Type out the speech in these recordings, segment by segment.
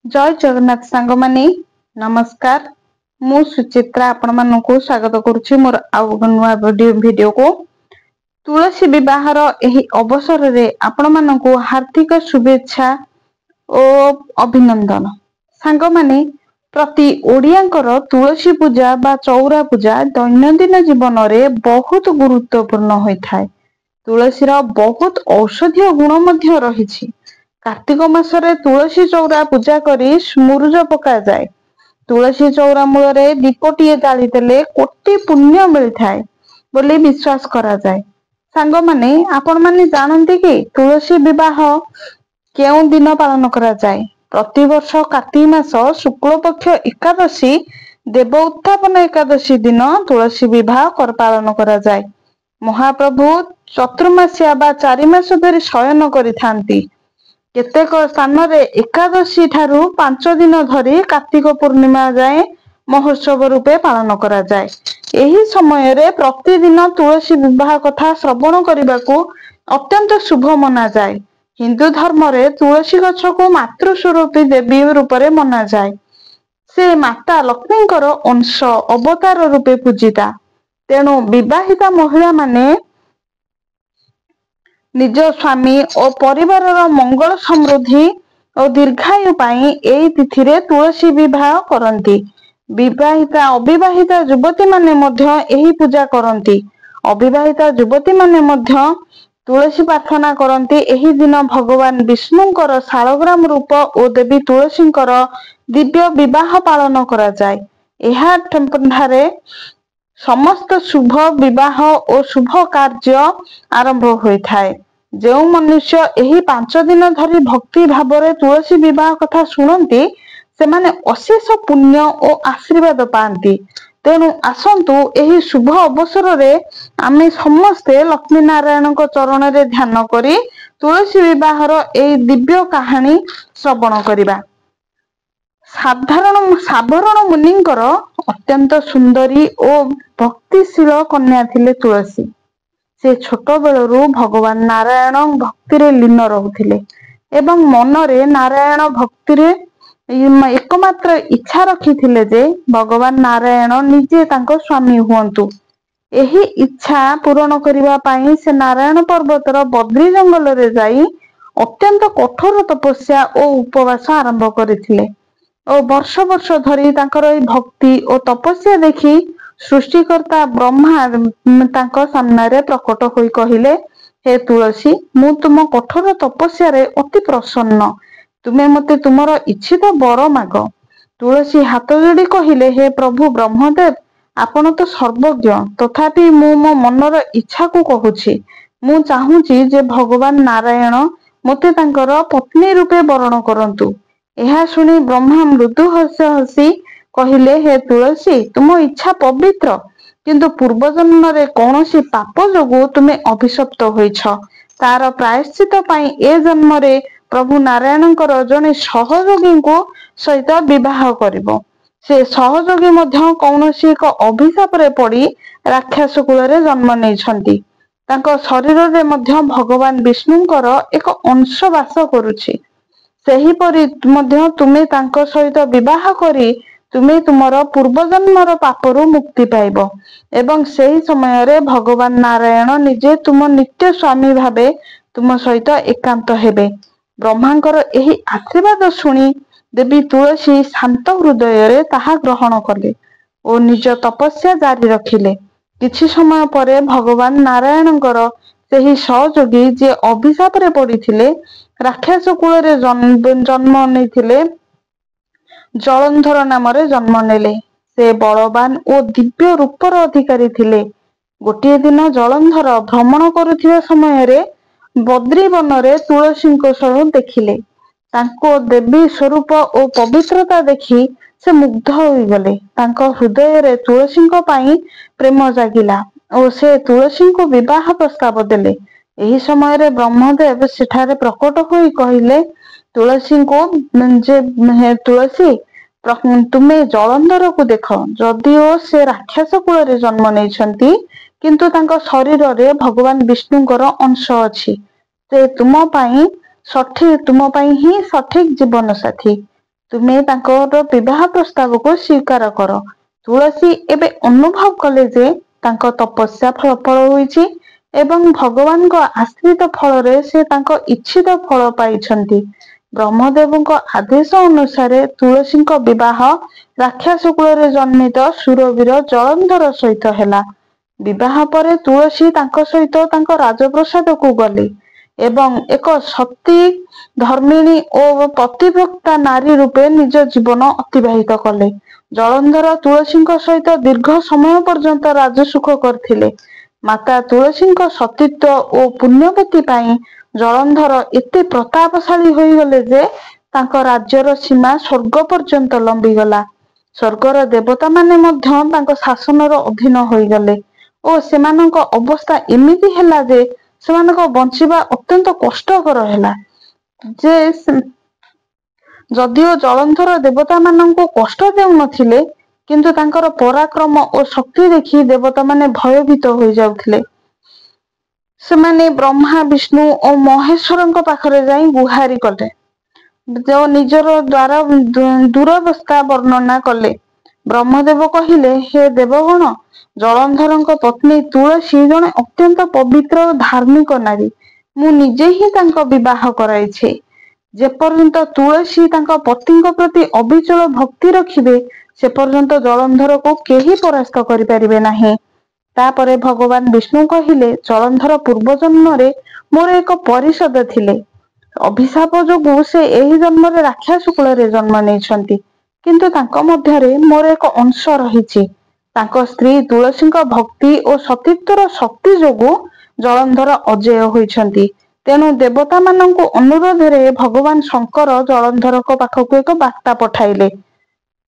जय जगन्नाथ सांग माने नमस्कार। मु सुचित्रा आपण मानकु स्वागत करुछि मोर आउ नुआ वीडियो को। तुलसी विवाहर एही अवसर रे आपण मानकु हार्दिक शुभेच्छा ओ अभिनंदन। सांग माने प्रति ओडियांकर तुलसी पूजा बा चौरा पूजा दैनंदिन जीवन रे बहुत गुरुत्वपूर्ण होई थाए। तुलसीर बहुत औषधीय गुण मध्य रहिछि। कार्तिक मासरे तुलसी चौरा पूजा करी मुरुज पका जाए। तुलसी चौरा मूल दीपटीए जाली देले कोटि पुण्य मिलथाए बोली विश्वास करा जाए। सांग माने आपण माने जानते कि तुलसी विवाह केउ दिन पालन करा जाए? प्रति वर्ष कार्तिक मास शुक्ल पक्ष एकादशी देव उत्थापन एकादशी दिन तुलसी विवाह कर पालन करा जाए। महाप्रभु चतुर्मासिया बा 4 मास धरी शयन करिथांती। केतेक स्थान रे एकादशी ठारू 5 दिन धरी कार्तिक पूर्णिमा जाए महोत्सव रूपे पालन करा जाए। एही समय रे प्रतिदिन तुलसी विवाह कथा श्रवण करबाकू अत्यंत शुभ मना जाए। हिंदू धर्म रे तुलसी गछ को मातृ स्वरूपी देवी रूप रे मना जाए। से माता लक्ष्मींकर अंश अवतार रूपे पूजिता। तेणु विवाहिता महिला माने निज स्वामी और परिवार मंगल समृद्धि और दीर्घायु पाई एई तिथि रे तुलसी विवाह करंती। विवाहिता अविवाहिता युवती माने मध्य एही पूजा करंती। अविवाहिता युवती माने मध्य तुलसी प्रार्थना करंती। एही दिन भगवान विष्णुंकर शालग्राम रूप और देवी तुलसींकर दिव्य विवाह पालन करा जाए। एहा ठारे समस्त शुभ विवाह और शुभ कार्य आरंभ होई थाए। जो मनुष्य एही 5 दिन धरी भक्ति भाव रे तुलसी विवाह कथा सुनती से माने अशेष पुण्य और आशीर्वाद पाती। तेणु आसंतु एही शुभ अवसर रे आमे समस्ते लक्ष्मी नारायण को चरण रे ध्यान करी तुलसी विवाहर एही दिव्य कहानी श्रवण करिबा। साधारण मुनिंकर अत्यंत सुंदरी और भक्तिशील कन्या थिले तुलसी। से छोट बेलरू भगवान नारायण भक्ति रे लीन रहुथिले एवं मन रे नारायण भक्ति रे एकमात्र इच्छा रखिथिले जे भगवान नारायण निजे तांको स्वामी हुअंतु। एही इच्छा पूर्ण करिबा पाई से नारायण पर्वतर बद्री जंगल रे जाई अत्यंत कठोर तपस्या और उपवास आरंभ करिथिले। और वर्ष वर्ष धरी तांकर एही भक्ति और तपस्या देखी सृष्टिकर्ता ब्रह्मा तांको सामने रे प्रकट होई कहिले, हे तुलसी मु तुम कठोर तपस्या रे अति प्रसन्न। तुमे मते तुमर इच्छित बर माग। तुलसी हाथ जोड़ी कहिले, हे प्रभु ब्रह्मदेव आपण तो सर्वज्ञ तथापि मु मो मनर इच्छा को कहूछि। मु चाहूछि जे भगवान नारायण मते तांकर पत्नी रूपे वरण करंतु। एहा सुनी ब्रह्मा मृदु हस हसी कहिले, हे तुलसी तुम इच्छा पवित्र किंतु पूर्व जन्म रे कौनसी पाप जोगु तुमे अभिशप्त होइछ। तार प्रायश्चित पाई ए जन्म रे प्रभु नारायणकर जने सहयोगी को सहित विवाह करिवो। से सहयोगी मध्य कौनसी एक अभिशाप रे पड़ी राक्षस कुल रे जन्म नेइछंती। तांको शरीर रे मध्य भगवान विष्णुंकर एक अंश वास करूछि। सेही परि मध्य तुमे तांको सहित विवाह करी तुमे तुमर पूर्व जन्मर पापरू मुक्ति पाइबो एवं सेही समय रे भगवान नारायण निजे तुम नित्य स्वामी भावे तुम सहित एकांत हेबे। ब्रह्मांकर एही आशीर्वाद सुनी देवी तुलसी शांत हृदय रे ताहा ग्रहण कले और निज तपस्या जारी रखिले। किछि समय परे भगवान नारायणकर सेही सहयोगी जे अभिशाप रे पड़िथिले राक्षस कुल रे जन्म नेथिले जलंधर नाम रे जन्म नेले। से बलवान और दिव्य रूपर अधिकारी थिले। गोटे दिन जलंधर भ्रमण करुथिबा समय रे बद्री वन रे तुलसी को सह देखिले। तांको देवी स्वरूप और पवित्रता देखी से मुग्ध होई गले। तांको हृदय रे तुलसी को पाई प्रेम जागिला और से तुलसी को विवाह प्रस्ताव देले। एही समय रे ब्रह्मदेव सेठारे प्रकट होई कहिले, तुलसी को जे हे तुलसी तुमे जलंधर को देख। जदिओ से राक्षस कुल रे जन्म नेइछंती किंतु तांको शरीर रे भगवान विष्णुंकर अंश अछि। से तुम पाई ही सठिक जीवन साथी। ତୁମେ ତାଙ୍କର ବିବାହ ପ୍ରସ୍ତାବକୁ ସ୍ୱୀକାର କର। ତୁଳସୀ ଏବେ ଅନୁଭବ କଲେ ଯେ ତାଙ୍କ ତପସ୍ୟା ଫଳ ହୋଇଛି ଏବଂ ଭଗବାନଙ୍କ ଆଶ୍ରିତ ଫଳରେ ସେ ତାଙ୍କ ଇଚ୍ଛିତ ଫଳ ପାଇଛନ୍ତି। ବ୍ରହ୍ମଦେବଙ୍କ ଆଦେଶ ଅନୁସାରେ ତୁଳସୀଙ୍କ ବିବାହ ରାକ୍ଷସ କୁଳରେ ଜନ୍ମିତ ସୁରବୀର ଜଳନ୍ଧର ସହିତ ହେଲା। ବିବାହ ପରେ ତୁଳସୀ ତାଙ୍କ ସହିତ ତାଙ୍କ ରାଜପ୍ରସାଦକୁ ଗଲେ ଏବଂ ଏକ ସତୀ ଧର୍ମିଣୀ ଓ ପତିଭକ୍ତା ନାରୀ ରୂପେ ନିଜ ଜୀବନ ଅତିବାହିତ କଲେ। ଜଳନ୍ଧର ତୁଳସୀଙ୍କ ସହିତ ଦୀର୍ଘ ସମୟ ପର୍ଯ୍ୟନ୍ତ ରାଜସୁଖ କରିଥିଲେ। ମାତା ତୁଳସୀଙ୍କ ସତୀତ୍ୱ ଓ ପୁଣ୍ୟବତୀ ପାଇଁ ଜଳନ୍ଧର ଏତେ ପ୍ରତାପଶାଳୀ ହୋଇଗଲେ ଯେ ତାଙ୍କ ରାଜ୍ୟର ସୀମା ସ୍ୱର୍ଗ ପର୍ଯ୍ୟନ୍ତ ଲମ୍ବିଗଲା। ସ୍ୱର୍ଗର ଦେବତାମାନେ ମଧ୍ୟ ତାଙ୍କ ଶାସନର ଅଧୀନ ହୋଇଗଲେ ଓ ସେମାନଙ୍କ ଅବସ୍ଥା ଏମିତି ହେଲା ଯେ ସେମାନଙ୍କ ବଞ୍ଚିବା ଅତ୍ୟନ୍ତ କଷ୍ଟକର ହେଲା। ଯଦିଓ ଜଳନ୍ଧର ଦେବତାମାନଙ୍କୁ କଷ୍ଟ ଦେଉନଥିଲେ, କିନ୍ତୁ ତାଙ୍କର ପରାକ୍ରମ ଓ ଶକ୍ତି ଦେଖି ଦେବତାମାନେ ଭୟଭୀତ ହୋଇଯାଉଥିଲେ। ସେମାନେ ବ୍ରହ୍ମା, ବିଷ୍ଣୁ ଓ ମହେଶ୍ୱରଙ୍କ ପାଖରେ ଯାଇ ଗୁହାରି କଲେ ଓ ନିଜର ଦୁରବସ୍ଥା ବର୍ଣ୍ଣନା କଲେ। ବ୍ରହ୍ମଦେବ କହିଲେ, ହେ ଦେବଗଣ, ଜଳନ୍ଧରଙ୍କ ପତ୍ନୀ ତୁଳସୀ ଜଣେ ଅତ୍ୟନ୍ତ ପବିତ୍ର ଓ ଧାର୍ମିକ ନାରୀ। ମୁଁ ନିଜେ ହିଁ ତାଙ୍କ ବିବାହ କରାଇଛି। ଯେପର୍ଯ୍ୟନ୍ତ ତୁଳସୀ ତାଙ୍କ ପତିଙ୍କ ପ୍ରତି ଅବିଚଳ ଭକ୍ତି ରଖିବେ, ସେ ପର୍ଯ୍ୟନ୍ତ ଜଳନ୍ଧରକୁ କେହି ପରାସ୍ତ କରିପାରିବେ ନାହିଁ। ତାପରେ ଭଗବାନ ବିଷ୍ଣୁ କହିଲେ, ଜଳନ୍ଧର ପୂର୍ବ ଜନ୍ମରେ ମୋର ଏକ ପରିଷଦ ଥିଲେ। ଅଭିଶାପ ଯୋଗୁଁ ସେ ଏହି ଜନ୍ମରେ ରାକ୍ଷସ କୁଳରେ ଜନ୍ମ ନେଇଛନ୍ତି, କିନ୍ତୁ ତାଙ୍କ ମଧ୍ୟରେ ମୋର ଏକ ଅଂଶ ରହିଛି। ତାଙ୍କ ସ୍ତ୍ରୀ ତୁଳସୀଙ୍କ ଭକ୍ତି ଓ ସତୀତ୍ୱର ଶକ୍ତି ଯୋଗୁଁ ଜଳନ୍ଧର ଅଜେୟ ହୋଇଛନ୍ତି। ତେଣୁ ଦେବତାମାନଙ୍କୁ ଅନୁରୋଧରେ ଭଗବାନ ଶଙ୍କର ଜଳନ୍ଧରଙ୍କ ପାଖକୁ ଏକ ବାର୍ତ୍ତା ପଠାଇଲେ,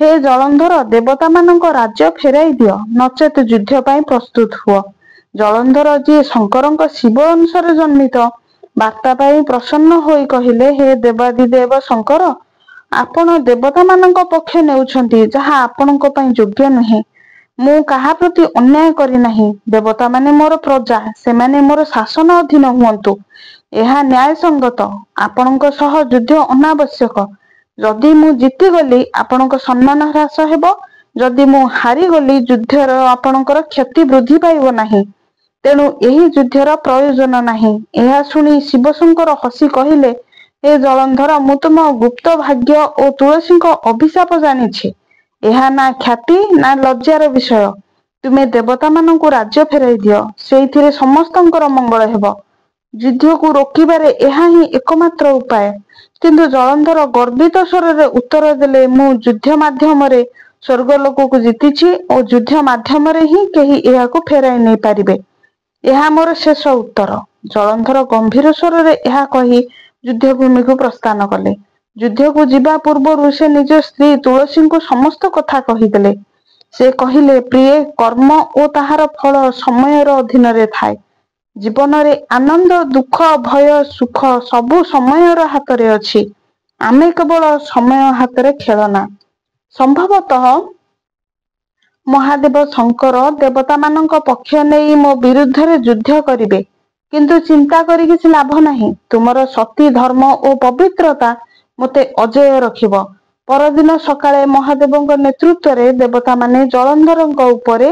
ହେ ଜଳନ୍ଧର, ଦେବତାମାନଙ୍କ ରାଜ୍ୟ ଫେରାଇ ଦିଅ, ନଚେତ ଯୁଦ୍ଧ ପାଇଁ ପ୍ରସ୍ତୁତ ହୁଅ। ଜଳନ୍ଧର, ଯିଏ ଶଙ୍କରଙ୍କ ଶିବ ଅଂଶରେ ଜନ୍ମିତ, ବାର୍ତ୍ତା ପାଇ ପ୍ରସନ୍ନ ହୋଇ କହିଲେ, ହେ ଦେବାଦିଦେବ ଶଙ୍କର, ଆପଣ ଦେବତାମାନଙ୍କ ପକ୍ଷ ନେଉଛନ୍ତି, ଯାହା ଆପଣଙ୍କ ପାଇଁ ଯୋଗ୍ୟ ନୁହେଁ। ମୁଁ କାହା ପ୍ରତି ଅନ୍ୟାୟ କରିନାହିଁ। ଦେବତାମାନେ ମୋର ପ୍ରଜା, ସେମାନେ ମୋର ଶାସନ ଅଧୀନ ହୁଅନ୍ତୁ, ଏହା ନ୍ୟାୟସଙ୍ଗତ। ଆପଣଙ୍କ ସହ ଯୁଦ୍ଧ ଅନାବଶ୍ୟକ। ଯଦି ମୁଁ ଜିତିଗଲି, ଆପଣଙ୍କ ସମ୍ମାନ ହ୍ରାସ ହେବ। ଯଦି ମୁଁ ହାରିଗଲି, ଯୁଦ୍ଧର ଆପଣଙ୍କର କ୍ଷତି ବୃଦ୍ଧି ପାଇବ ନାହିଁ। ତେଣୁ ଏହି ଯୁଦ୍ଧର ପ୍ରୟୋଜନ ନାହିଁ। ଏହା ଶୁଣି ଶିବଶଙ୍କର ହସି କହିଲେ, ହେ ଜଳନ୍ଧର, ମୁଁ ତୁମ ଗୁପ୍ତ ଭାଗ୍ୟ ଓ ତୁଳସୀଙ୍କ ଅଭିଶାପ ଜାଣିଛି। ଏହା ନା ଖ୍ୟାତି ନା ଲଜ୍ଜାର ବିଷୟ। ତୁମେ ଦେବତାମାନଙ୍କୁ ରାଜ୍ୟ ଫେରାଇ ଦିଅ, ସେଇଥିରେ ସମସ୍ତଙ୍କର ମଙ୍ଗଳ ହେବ। ଯୁଦ୍ଧକୁ ରୋକିବାରେ ଏହା ହିଁ ଏକମାତ୍ର ଉପାୟ। କିନ୍ତୁ ଜଳନ୍ଧର ଗର୍ବିତ ସ୍ୱରରେ ଉତ୍ତର ଦେଲେ, ମୁଁ ଯୁଦ୍ଧ ମାଧ୍ୟମରେ ସ୍ୱର୍ଗଲୋକକୁ ଜିତିଛି ଓ ଯୁଦ୍ଧ ମାଧ୍ୟମରେ ହିଁ କେହି ଏହାକୁ ଫେରାଇ ନେଇପାରିବେ। ଏହା ମୋର ଶେଷ ଉତ୍ତର। ଜଳନ୍ଧର ଗମ୍ଭୀର ସ୍ୱରରେ ଏହା କହି ଯୁଦ୍ଧଭୂମିକୁ ପ୍ରସ୍ଥାନ କଲେ। ଯୁଦ୍ଧକୁ ଯିବା ପୂର୍ବରୁ ସେ ନିଜ ସ୍ତ୍ରୀ ତୁଳସୀଙ୍କୁ ସମସ୍ତ କଥା କହିଦେଲେ। ସେ କହିଲେ, ପ୍ରିୟେ, କର୍ମ ଓ ତାହାର ଫଳ ସମୟର ଅଧୀନରେ ଥାଏ। ଜୀବନରେ ଆନନ୍ଦ, ଦୁଃଖ, ଭୟ, ସୁଖ ସବୁ ସମୟର ହାତରେ ଅଛି। ଆମେ କେବଳ ସମୟ ହାତରେ ଖେଳନା। ସମ୍ଭବତଃ ମହାଦେବ ଶଙ୍କର ଦେବତାମାନଙ୍କ ପକ୍ଷ ନେଇ ମୋ ବିରୁଦ୍ଧରେ ଯୁଦ୍ଧ କରିବେ, କିନ୍ତୁ ଚିନ୍ତା କରି କିଛି ଲାଭ ନାହିଁ। ତୁମର ସତୀ ଧର୍ମ ଓ ପବିତ୍ରତା ମୋତେ ଅଜେୟ ରଖିବ। ପରଦିନ ସକାଳେ ମହାଦେବଙ୍କ ନେତୃତ୍ୱରେ ଦେବତାମାନେ ଜଳନ୍ଧରଙ୍କ ଉପରେ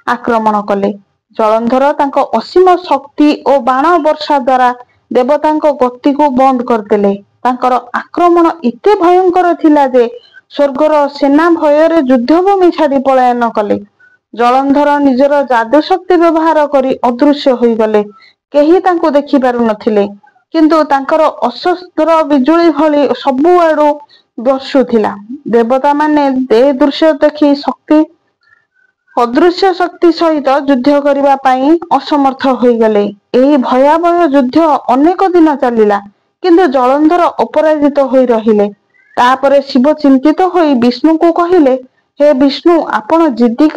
ଆକ୍ରମଣ କଲେ। ଜଳନ୍ଧର ତାଙ୍କ ଅସୀମ ଶକ୍ତି ଓ ବାଣ ବର୍ଷା ଦ୍ୱାରା ଦେବତାଙ୍କ ଗତିକୁ ବନ୍ଦ କରିଦେଲେ। ତାଙ୍କର ଆକ୍ରମଣ ଏତେ ଭୟଙ୍କର ଥିଲା ଯେ ସ୍ୱର୍ଗର ସେନା ଭୟରେ ଯୁଦ୍ଧଭୂମି ଛାଡ଼ି ପଳାୟନ କଲେ। ଜଳନ୍ଧର ନିଜର ଯାଦୁ ଶକ୍ତି ବ୍ୟବହାର କରି ଅଦୃଶ୍ୟ ହୋଇଗଲେ। କେହି ତାଙ୍କୁ ଦେଖିପାରୁନଥିଲେ, କିନ୍ତୁ ତାଙ୍କର ଅସ୍ତ୍ର ବିଜୁଳି ଭଳି ସବୁଆଡୁ ବର୍ଷୁଥିଲା। ଦେବତାମାନେ ଏ ଦୃଶ୍ୟ ଦେଖି ଅଦୃଶ୍ୟ ଶକ୍ତି ସହିତ ଯୁଦ୍ଧ କରିବା ପାଇଁ ଅସମର୍ଥ ହୋଇଗଲେ। ଏହି ଭୟାବହ ଯୁଦ୍ଧ ଅନେକ ଦିନ ଚାଲିଲା, କିନ୍ତୁ ଜଳନ୍ଧର ଅପରାଜିତ ହୋଇ ରହିଲେ। ତାପରେ ଶିବ ଚିନ୍ତିତ ହୋଇ ବିଷ୍ଣୁଙ୍କୁ କହିଲେ, ହେ ବିଷ୍ଣୁ, ଆପଣ ଯଦି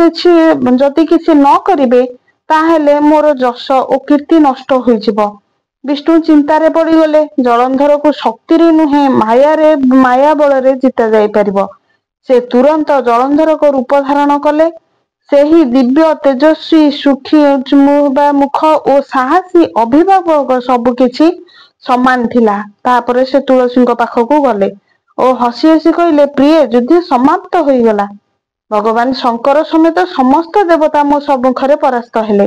କିଛି ନ କରିବେ, ତାହେଲେ ମୋର ଯଶ ଓ କୀର୍ତ୍ତି ନଷ୍ଟ ହୋଇଯିବ। ବିଷ୍ଣୁ ଚିନ୍ତାରେ ପଡ଼ିଗଲେ। ଜଳନ୍ଧରକୁ ଶକ୍ତିରେ ନୁହେଁ, ମାୟା ବଳରେ ଜିତା ଯାଇପାରିବ। ସେ ତୁରନ୍ତ ଜଳନ୍ଧରଙ୍କ ରୂପ ଧାରଣ କଲେ। ସେହି ଦିବ୍ୟ, ତେଜସ୍ୱୀ, ସୁଖୀ ମୁଖ ଓ ସାହସୀ ଅଭିଭାବକ ସବୁକିଛି ସମାନ ଥିଲା। ତାପରେ ସେ ତୁଳସୀଙ୍କ ପାଖକୁ ଗଲେ ଓ ହସି ହସି କହିଲେ, ପ୍ରିୟ, ଯୁଦ୍ଧ ସମାପ୍ତ ହୋଇଗଲା। ଭଗବାନ ଶଙ୍କର ସମେତ ସମସ୍ତ ଦେବତା ମୋ ସମ୍ମୁଖରେ ପରାସ୍ତ ହେଲେ।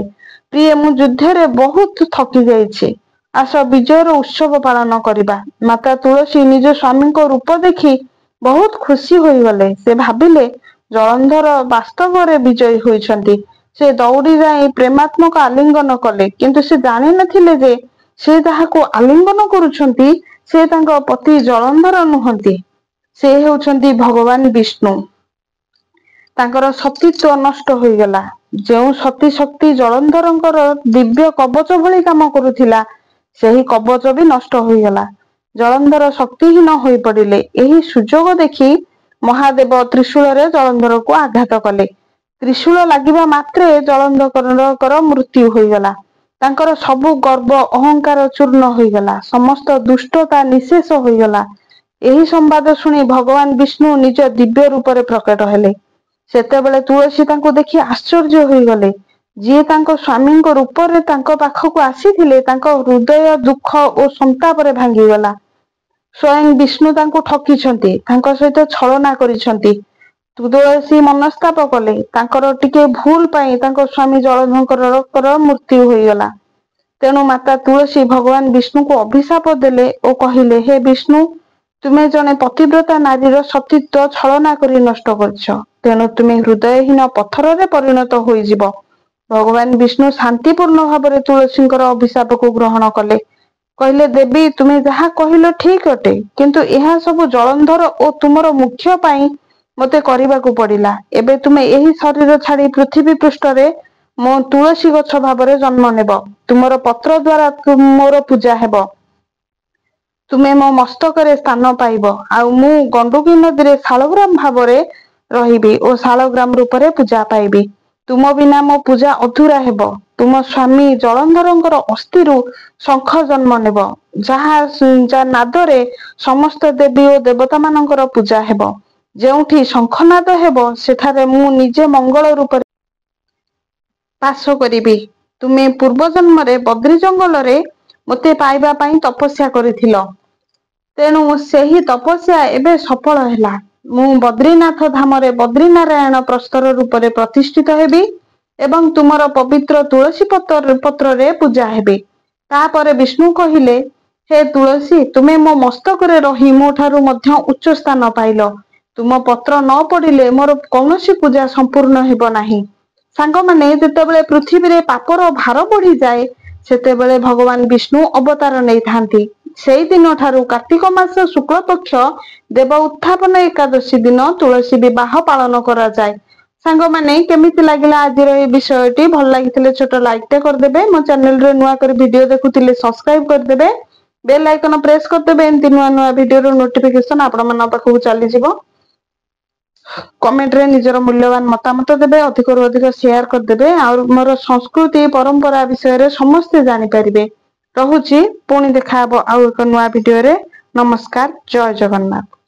ପ୍ରିୟ, ମୁଁ ଯୁଦ୍ଧରେ ବହୁତ ଥକି ଯାଇଛି। ଆସ ବିଜୟର ଉତ୍ସବ ପାଳନ କରିବା। ମାତା ତୁଳସୀ ନିଜ ସ୍ୱାମୀଙ୍କ ରୂପ ଦେଖି ବହୁତ ଖୁସି ହୋଇଗଲେ। ସେ ଭାବିଲେ ଜଳନ୍ଧର ବାସ୍ତବରେ ବିଜୟୀ ହୋଇଛନ୍ତି। ସେ ଦୌଡ଼ି ଯାଇ ପ୍ରେମାତ୍ମକ ଆଲିଙ୍ଗନ କଲେ, କିନ୍ତୁ ସେ ଜାଣିନଥିଲେ ଯେ ସେ ଯାହାକୁ ଆଲିଙ୍ଗନ କରୁଛନ୍ତି ସେ ତାଙ୍କ ପତି ଜଳନ୍ଧର ନୁହନ୍ତି, ସେ ହେଉଛନ୍ତି ଭଗବାନ ବିଷ୍ଣୁ। ତାଙ୍କର ସତୀତ୍ୱ ନଷ୍ଟ ହୋଇଗଲା। ଯେଉଁ ସତୀ ଶକ୍ତି ଜଳନ୍ଧରଙ୍କର ଦିବ୍ୟ କବଚ ଭଳି କାମ କରୁଥିଲା, ସେହି କବଚ ବି ନଷ୍ଟ ହୋଇଗଲା। ଜଳନ୍ଧର ଶକ୍ତିହୀନ ହୋଇପଡ଼ିଲେ। ଏହି ସୁଯୋଗ ଦେଖି ମହାଦେବ ତ୍ରିଶୂଳରେ ଜଳନ୍ଧରକୁ ଆଘାତ କଲେ। ତ୍ରିଶୂଳ ଲାଗିବା ମାତ୍ରେ ଜଳନ୍ଧରଙ୍କର ମୃତ୍ୟୁ ହୋଇଗଲା। ତାଙ୍କର ସବୁ ଗର୍ବ ଅହଙ୍କାର ଚୂର୍ଣ୍ଣ ହୋଇଗଲା। ସମସ୍ତ ଦୁଷ୍ଟତା ନିଃଶେଷ ହୋଇଗଲା। ଏହି ସମ୍ବାଦ ଶୁଣି ଭଗବାନ ବିଷ୍ଣୁ ନିଜ ଦିବ୍ୟ ରୂପରେ ପ୍ରକଟ ହେଲେ। ସେତେବେଳେ ତୁଳସୀ ତାଙ୍କୁ ଦେଖି ଆଶ୍ଚର୍ଯ୍ୟ ହୋଇଗଲେ। ଯିଏ ତାଙ୍କ ସ୍ୱାମୀଙ୍କ ରୂପରେ ତାଙ୍କ ପାଖକୁ ଆସିଥିଲେ, ତାଙ୍କ ହୃଦୟ ଦୁଃଖ ଓ ସନ୍ତାପରେ ଭାଙ୍ଗିଗଲା। ସ୍ୱୟଂ ବିଷ୍ଣୁ ତାଙ୍କୁ ଠକିଛନ୍ତି, ତାଙ୍କ ସହିତ ଛଳନା କରିଛନ୍ତି। ତୁଳସୀ ମନସ୍ତାପ କଲେ। ତାଙ୍କର ଟିକେ ଭୁଲ ପାଇଁ ତାଙ୍କ ସ୍ୱାମୀ ଜଳନ୍ଧରଙ୍କର ମୃତ୍ୟୁ ହୋଇଗଲା। ତେଣୁ ମାତା ତୁଳସୀ ଭଗବାନ ବିଷ୍ଣୁଙ୍କୁ ଅଭିଶାପ ଦେଲେ ଓ କହିଲେ, ହେ ବିଷ୍ଣୁ, ତୁମେ ଜଣେ ପତିବ୍ରତା ନାରୀର ସତୀତ୍ୱ ଛଳନା କରି ନଷ୍ଟ କରିଛ। ତେଣୁ ତୁମେ ହୃଦୟହୀନ ପଥରରେ ପରିଣତ ହୋଇଯିବ। ଭଗବାନ ବିଷ୍ଣୁ ଶାନ୍ତିପୂର୍ଣ୍ଣ ଭାବରେ ତୁଳସୀଙ୍କର ଅଭିଶାପକୁ ଗ୍ରହଣ କଲେ। କହିଲେ, ଦେବୀ, ତୁମେ ଯାହା କହିଲ ଠିକ ଅଟେ, କିନ୍ତୁ ଏହା ସବୁ ଜଳନ୍ଧର ଓ ତୁମର ମୁଖ୍ୟ ପାଇଁ ମୋତେ କରିବାକୁ ପଡ଼ିଲା। ଏବେ ତୁମେ ଏହି ଶରୀର ଛାଡ଼ି ପୃଥିବୀ ପୃଷ୍ଠରେ ମୋ ତୁଳସୀ ଗଛ ଭାବରେ ଜନ୍ମ ନେବ। ତୁମର ପତ୍ର ଦ୍ୱାରା ମୋର ପୂଜା ହେବ। ତୁମେ ମୋ ମସ୍ତକରେ ସ୍ଥାନ ପାଇବ, ଆଉ ମୁଁ ଗଣ୍ଡୁକୀ ନଦୀରେ ଶାଳଗ୍ରାମ ଭାବରେ ରହିବି ଓ ଶାଳଗ୍ରାମ ରୂପରେ ପୂଜା ପାଇବି। ତୁମ ବିନା ମୋ ପୂଜା ଅଧୁରା ହେବ। ତୁମ ସ୍ୱାମୀ ଜଳନ୍ଧରଙ୍କର ଅସ୍ଥିରୁ ଶଙ୍ଖ ଜନ୍ମ ନେବ, ଯାହା ନାଦରେ ସମସ୍ତ ଦେବୀ ଓ ଦେବତାମାନଙ୍କର ପୂଜା ହେବ। ଯେଉଁଠି ଶଙ୍ଖନାଦ ହେବ, ସେଠାରେ ମୁଁ ନିଜେ ମଙ୍ଗଳ ରୂପରେ ବାସ କରିବି। ତୁମେ ପୂର୍ବଜନ୍ମରେ ବଦ୍ରି ଜଙ୍ଗଲରେ ମୋତେ ପାଇବା ପାଇଁ ତପସ୍ୟା କରିଥିଲ। ତେଣୁ ସେହି ତପସ୍ୟା ଏବେ ସଫଳ ହେଲା। ମୁଁ ବଦ୍ରିନାଥ ଧାମରେ ବଦ୍ରିନାରାୟଣ ପ୍ରସ୍ତର ରୂପରେ ପ୍ରତିଷ୍ଠିତ ହେବି ଏବଂ ତୁମର ପବିତ୍ର ତୁଳସୀ ପତ୍ରରେ ପୂଜା ହେବି। ତାପରେ ବିଷ୍ଣୁ କହିଲେ, ହେ ତୁଳସୀ, ତୁମେ ମୋ ମସ୍ତକରେ ରହି ମୋ ଠାରୁ ମଧ୍ୟ ଉଚ୍ଚ ସ୍ଥାନ ପାଇଲ। ତୁମ ପତ୍ର ନ ପଡ଼ିଲେ ମୋର କୌଣସି ପୂଜା ସମ୍ପୂର୍ଣ୍ଣ ହେବ ନାହିଁ। ସାଙ୍ଗମାନେ, ଯେତେବେଳେ ପୃଥିବୀରେ ପାପର ଭାର ବଢ଼ିଯାଏ, ସେତେବେଳେ ଭଗବାନ ବିଷ୍ଣୁ ଅବତାର ନେଇଥାନ୍ତି। ସେଇ ଦିନ ଠାରୁ କାର୍ତ୍ତିକ ମାସ ଶୁକ୍ଳପକ୍ଷ ଦେବ ଉତ୍ଥାପନ ଏକାଦଶୀ ଦିନ ତୁଳସୀ ବିବାହ ପାଳନ କରାଯାଏ। ସାଙ୍ଗମାନେ, କେମିତି ଲାଗିଲା ଆଜିର এই ବିଷୟଟି? ଭଲ ଲାଗିଥିଲେ ଛୋଟ ଲାଇକଟେ କରିଦେବେ। ମୋ ଚ୍ୟାନେଲରେ ନୂଆ କରି ଭିଡିଓ ଦେଖୁଥିଲେ ସବସ୍କ୍ରାଇବ କରିଦେବେ। ବେଲ ଆଇକନ ପ୍ରେସ କରିଦେବେ। ଏମିତି ନୂଆ ନୂଆ ଭିଡିଓର ନୋଟିଫିକେସନ ଆପଣମାନଙ୍କ ପାଖକୁ ଚାଲିଯିବ। କମେଣ୍ଟରେ ନିଜର ମୂଲ୍ୟବାନ ମତାମତ ଦେବେ। ଅଧିକରୁ ଅଧିକ ସେୟାର କରିଦେବେ। ଆଉ ମୋର ସଂସ୍କୃତି ପରମ୍ପରା ବିଷୟରେ ସମସ୍ତେ ଜାଣିପାରିବେ। ରହୁଛି, ପୁଣି ଦେଖାହବ ଆଉ ଏକ ନୂଆ ଭିଡିଓରେ। ନମସ୍କାର, ଜୟ ଜଗନ୍ନାଥ।